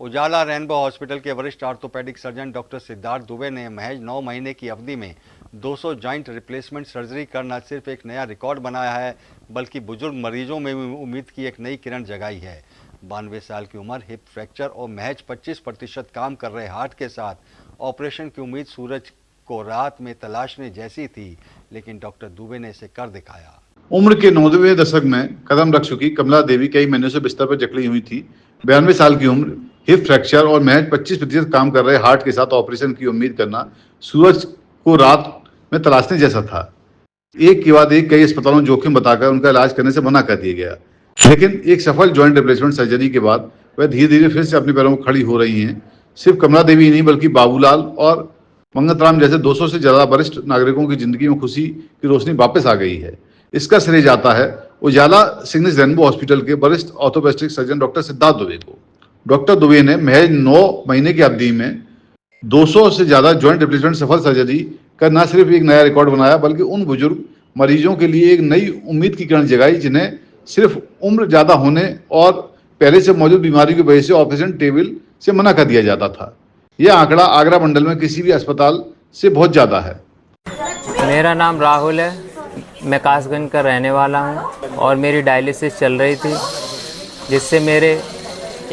उजाला rainbow hospital के वरिष्ठ orthopaedic surgeon doctor Siddharth Dubey ने महज 9 महीने की अवधि में 200 जॉइंट रिप्लेसमेंट सर्जरी कर न सिर्फ एक नया रिकॉर्ड बनाया है, बल्कि बुजुर्ग मरीजों में भी उम्मीद की एक नई किरण जगाई है। 92 साल की उम्र, हिप फ्रैक्चर और महज 25% काम कर रहे हार्ट के साथ ऑपरेशन की उम्मीद सूरज को रात में तलाशने जैसी थी, लेकिन डॉक्टर दुबे ने इसे कर दिखाया। उम्र के 90वें दशक में कदम रख चुकी कमला देवी कई महीनों से बिस्तर पर जकड़ी हुई थी। 92 साल की उम्र, हिप फ्रैक्चर और महज 25% काम कर रहे हार्ट के साथ ऑपरेशन की उम्मीद करना सूरज को रात में तलाशने जैसा था। एक के बाद एक कई अस्पतालों में जोखिम बताकर उनका इलाज करने से मना कर दिया गया, लेकिन एक सफल जॉइंट रिप्लेसमेंट सर्जरी के बाद वह धीरे धीरे फिर से अपने पैरों पर खड़ी हो रही हैं। सिर्फ कमला देवी ही नहीं, बल्कि बाबूलाल और मंगतराम जैसे 200 से ज्यादा वरिष्ठ नागरिकों की जिंदगी में खुशी की रोशनी वापस आ गई है। इसका श्रेय जाता है उजाला सिग्नेस रेनबो हॉस्पिटल के वरिष्ठ orthopaedic surgeon doctor Siddharth Dubey को। डॉक्टर दुबे ने महज 9 महीने की अवधि में 200 से ज्यादा जॉइंट रिप्लेसमेंट सफल सर्जरी कर न सिर्फ एक नया रिकॉर्ड बनाया, बल्कि उन बुजुर्ग मरीजों के लिए एक नई उम्मीद की किरण जगाई, जिन्हें सिर्फ उम्र ज्यादा होने और पहले से मौजूद बीमारी की वजह से ऑपरेशन टेबल से मना कर दिया जाता था। यह आंकड़ा आगरा मंडल में किसी भी अस्पताल से बहुत ज्यादा है। मेरा नाम राहुल है, मैं कासगंज का रहने वाला हूं और मेरी डायलिसिस चल रही थी, जिससे मेरे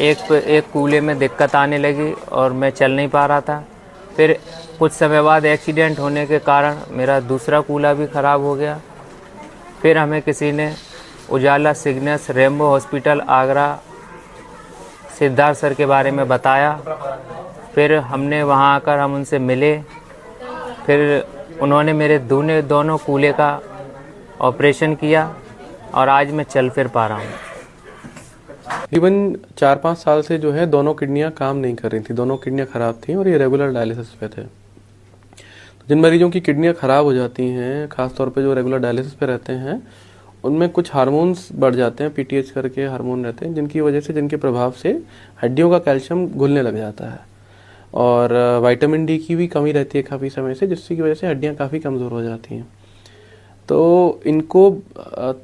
एक कूल्हे में दिक्कत आने लगी और मैं चल नहीं पा रहा था। फिर कुछ समय बाद एक्सीडेंट होने के कारण मेरा दूसरा कूल्हा भी ख़राब हो गया। फिर हमें किसी ने Ujala Cygnus rainbow hospital Agra Siddharth sir के बारे में बताया। फिर हमने वहां आकर हम उनसे मिले। फिर उन्होंने मेरे दोनों कूल्हे का ऑपरेशन किया और आज मैं चल फिर पा रहा हूँ। तकरीबन 4-5 साल से जो है दोनों किडनियां काम नहीं कर रही थी, दोनों किडनियां खराब थी और ये रेगुलर डायलिसिस पे थे। तो जिन मरीजों की किडनियां खराब हो जाती हैं, खासतौर पे जो रेगुलर डायलिसिस पे रहते हैं, उनमें कुछ हार्मोन्स बढ़ जाते हैं, पीटीएच करके हार्मोन रहते हैं, जिनकी वजह से, जिनके प्रभाव से हड्डियों का कैल्शियम घुलने लग जाता है और विटामिन डी की भी कमी रहती है काफ़ी समय से, जिसकी वजह से हड्डियाँ काफ़ी कमज़ोर हो जाती हैं। तो इनको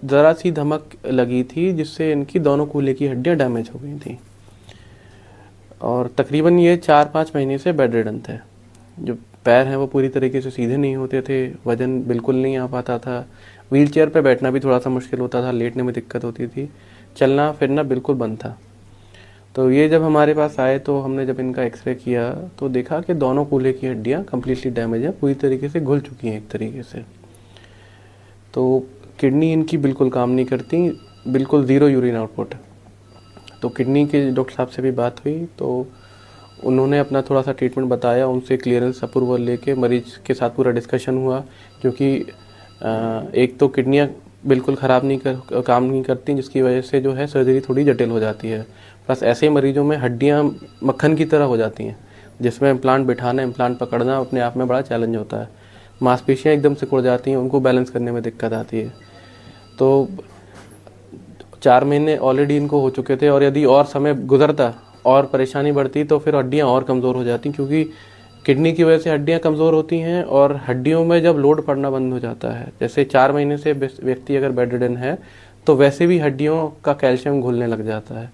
ज़रा सी धमक लगी थी, जिससे इनकी दोनों कूल्हे की हड्डियाँ डैमेज हो गई थी और तकरीबन ये 4-5 महीने से बेड रिडन थे। जो पैर हैं वो पूरी तरीके से सीधे नहीं होते थे, वजन बिल्कुल नहीं आ पाता था, व्हील चेयर पर बैठना भी थोड़ा सा मुश्किल होता था, लेटने में दिक्कत होती थी, चलना फिरना बिल्कुल बंद था। तो ये जब हमारे पास आए तो हमने जब इनका एक्सरे किया तो देखा कि दोनों कूल्हे की हड्डियाँ कम्प्लीटली डैमेज है, पूरी तरीके से घुल चुकी हैं एक तरीके से। तो किडनी इनकी बिल्कुल काम नहीं करती, बिल्कुल ज़ीरो यूरिन आउटपुट। तो किडनी के डॉक्टर साहब से भी बात हुई तो उन्होंने अपना थोड़ा सा ट्रीटमेंट बताया, उनसे क्लियरेंस अप्रूवल लेके मरीज के साथ पूरा डिस्कशन हुआ, क्योंकि एक तो किडनियाँ बिल्कुल काम नहीं करती, जिसकी वजह से जो है सर्जरी थोड़ी जटिल हो जाती है। प्लस ऐसे मरीजों में हड्डियाँ मक्खन की तरह हो जाती हैं, जिसमें इम्प्लांट बिठाना, इम्प्लांट पकड़ना अपने आप में बड़ा चैलेंज होता है। मांसपेशियाँ एकदम सिकुड़ जाती हैं, उनको बैलेंस करने में दिक्कत आती है। तो 4 महीने ऑलरेडी इनको हो चुके थे और यदि और समय गुजरता और परेशानी बढ़ती तो फिर हड्डियाँ और कमज़ोर हो जाती, क्योंकि किडनी की वजह से हड्डियाँ कमज़ोर होती हैं और हड्डियों में जब लोड पड़ना बंद हो जाता है, जैसे 4 महीने से व्यक्ति अगर बेड रिडन है तो वैसे भी हड्डियों का कैल्शियम घुलने लग जाता है।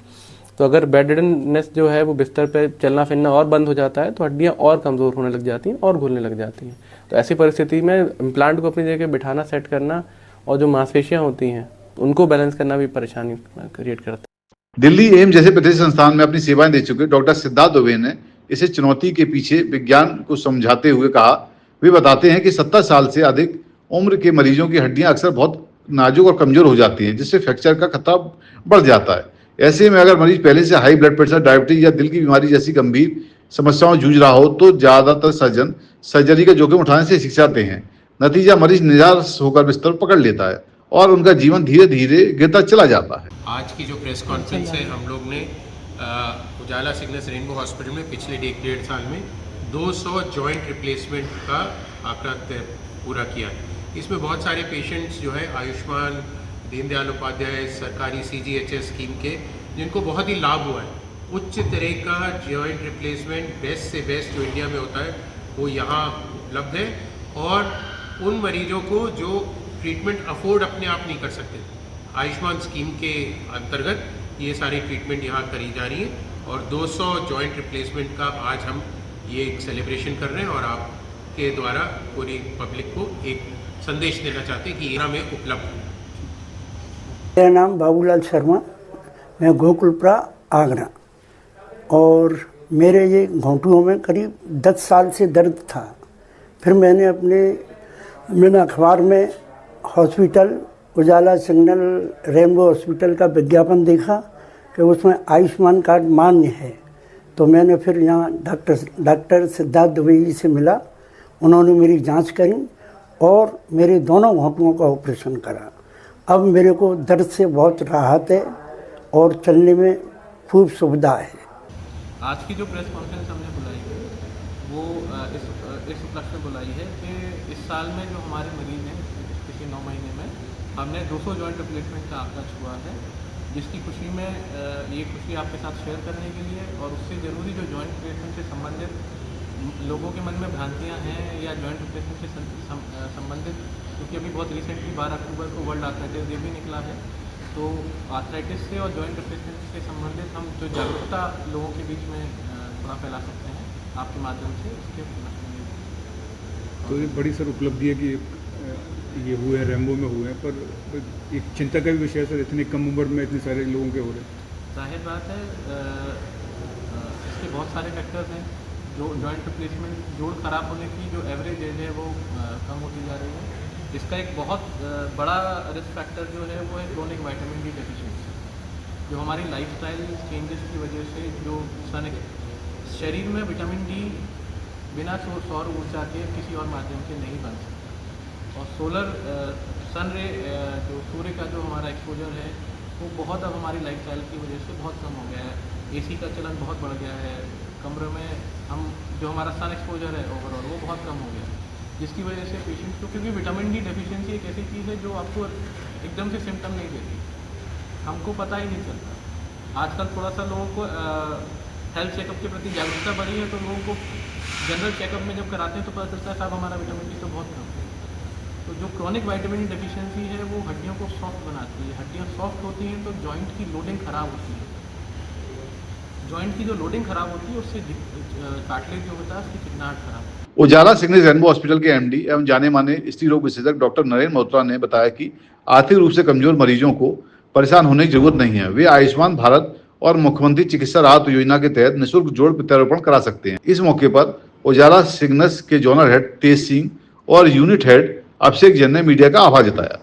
तो अगर बेड रिडननेस जो है वो बिस्तर पे चलना फिरना और बंद हो जाता है तो हड्डियाँ और कमज़ोर होने लग जाती हैं और घुलने लग जाती हैं। तो ऐसी परिस्थिति में इम्प्लांट को अपनी जगह बिठाना, सेट करना और जो मांसपेशियाँ होती हैं उनको बैलेंस करना भी परेशानी क्रिएट करता है। दिल्ली एम्स जैसे प्रतिष्ठित संस्थान में अपनी सेवाएं दे चुके डॉक्टर सिद्धार्थ दुबे ने इसे चुनौती के पीछे विज्ञान को समझाते हुए कहा। वे बताते हैं कि 70 साल से अधिक उम्र के मरीजों की हड्डियां अक्सर बहुत नाजुक और कमजोर हो जाती हैं, जिससे फ्रैक्चर का खतरा बढ़ जाता है। ऐसे में अगर मरीज पहले से हाई ब्लड प्रेशर, डायबिटीज या दिल की बीमारी जैसी गंभीर समस्याओं जूझ रहा हो तो ज्यादातर सर्जन सर्जरी का जोखिम उठाने से हिचकिचाते हैं। नतीजा, मरीज निराश होकर बिस्तर पकड़ लेता है और उनका जीवन धीरे धीरे गिरता चला जाता है। आज की जो प्रेस कॉन्फ्रेंस है, हम लोग ने उजाला सिग्नेस रेनबो हॉस्पिटल में पिछले 1-1.5 साल में 200 जॉइंट रिप्लेसमेंट का आंकड़ा पूरा किया है। इसमें बहुत सारे पेशेंट्स जो है आयुष्मान, दीनदयाल उपाध्याय सरकारी CGHS स्कीम के, जिनको बहुत ही लाभ हुआ है। उच्च तरह का जॉइंट रिप्लेसमेंट बेस्ट से बेस्ट जो इंडिया में होता है वो यहाँ उपलब्ध है, और उन मरीजों को जो ट्रीटमेंट अफोर्ड अपने आप नहीं कर सकते, आयुष्मान स्कीम के अंतर्गत ये सारी ट्रीटमेंट यहाँ करी जा रही है और 200 जॉइंट रिप्लेसमेंट का आज हम ये एक सेलिब्रेशन कर रहे हैं और आपके द्वारा पूरी पब्लिक को एक संदेश देना चाहते हैं कि यहाँ में उपलब्ध है। मेरा नाम बाबूलाल शर्मा, मैं गोकुलपुरा आगरा, और मेरे ये घुटनों में करीब 10 साल से दर्द था। फिर मैंने अखबार में हॉस्पिटल उजाला सिग्नल रेनबो हॉस्पिटल का विज्ञापन देखा कि उसमें आयुष्मान कार्ड मान्य है, तो मैंने फिर यहाँ डॉक्टर सिद्धार्थ दुबे जी से मिला। उन्होंने मेरी जांच करी और मेरे दोनों घुटनों का ऑपरेशन करा। अब मेरे को दर्द से बहुत राहत है और चलने में खूब सुविधा है। आज की जो प्रेस कॉन्फ्रेंस हमने बुलाई है वो इस उपलक्ष्य में बुलाई है कि इस साल में जो हमारे मरीज हैं, पिछले 9 महीने में हमने 200 जॉइंट रिप्लेसमेंट का आंकड़ा छुआ है, जिसकी खुशी में ये खुशी आपके साथ शेयर करने के लिए और उससे ज़रूरी जो जॉइंट रिप्लेसमेंट से संबंधित लोगों के मन में भ्रांतियाँ हैं या जॉइंट रिप्लेसमेंट से संबंधित, क्योंकि अभी बहुत रिसेंटली 12 अक्टूबर को वर्ल्ड आर्थराइटिस डे भी निकला है, तो आर्थराइटिस से और जॉइंट रिप्लेसमेंट से संबंधित हम जो जागरूकता लोगों के बीच में थोड़ा फैला सकते हैं आपके माध्यम से, इसके तो ये बड़ी सर उपलब्धि है कि ये हुए हैं, रेम्बो में हुए हैं, पर एक चिंता का भी विषय है सर, इतनी कम उम्र में इतने सारे लोगों के हो रहे हैं। जाहिर बात है इसके बहुत सारे फैक्टर्स हैं। जो जॉइंट रिप्लेसमेंट जोड़ खराब होने की जो एवरेज एज है वो कम होती जा रही है। इसका एक बहुत बड़ा रिस्क फैक्टर जो है वो है क्रोनिक विटामिन डी डेफिशिएंसी, जो हमारी लाइफस्टाइल चेंजेस की वजह से जो शरीर में विटामिन डी बिना सौर ऊर्जा के किसी और माध्यम से नहीं बन सकता। और सोलर सन रे जो सूर्य का जो हमारा एक्सपोजर है वो बहुत अब हमारी लाइफस्टाइल की वजह से बहुत कम हो गया है। एसी का चलन बहुत बढ़ गया है, कमरे में हम जो हमारा सन एक्सपोजर है ओवरऑल वो बहुत कम हो गया है, जिसकी वजह से पेशेंट्स को, क्योंकि विटामिन डी डेफिशिएंसी एक ऐसी चीज़ है जो आपको एकदम से सिम्टम नहीं देती, हमको पता ही नहीं चलता। आजकल थोड़ा सा लोगों को हेल्थ चेकअप के प्रति जागरूकता बढ़ी है, तो लोगों को जनरल चेकअप में जब कराते हैं तो पता चलता है साहब हमारा विटामिन डी तो बहुत कम है। तो जो क्रॉनिक विटामिन डी डेफिशिएंसी है वो हड्डियों को सॉफ्ट बनाती है, हड्डियाँ सॉफ्ट होती हैं तो जॉइंट की लोडिंग ख़राब होती है, जॉइंट की जो लोडिंग ख़राब होती है उससे कार्टिलेज जो होता है उसकी चिकनाहट खराब। उजाला सिग्नल रेनबो हॉस्पिटल के एमडी एवं जाने माने स्त्री रोग विशेषज्ञ डॉक्टर नरेंद्र मल्होत्रा ने बताया कि आर्थिक रूप से कमजोर मरीजों को परेशान होने की जरूरत नहीं है। वे आयुष्मान भारत और मुख्यमंत्री चिकित्सा राहत योजना के तहत निःशुल्क जोड़ प्रत्यारोपण करा सकते हैं। इस मौके पर उजाला सिग्नल्स के जोनल हेड तेज सिंह और यूनिट हेड अभिषेक जैन ने मीडिया का आभार जताया।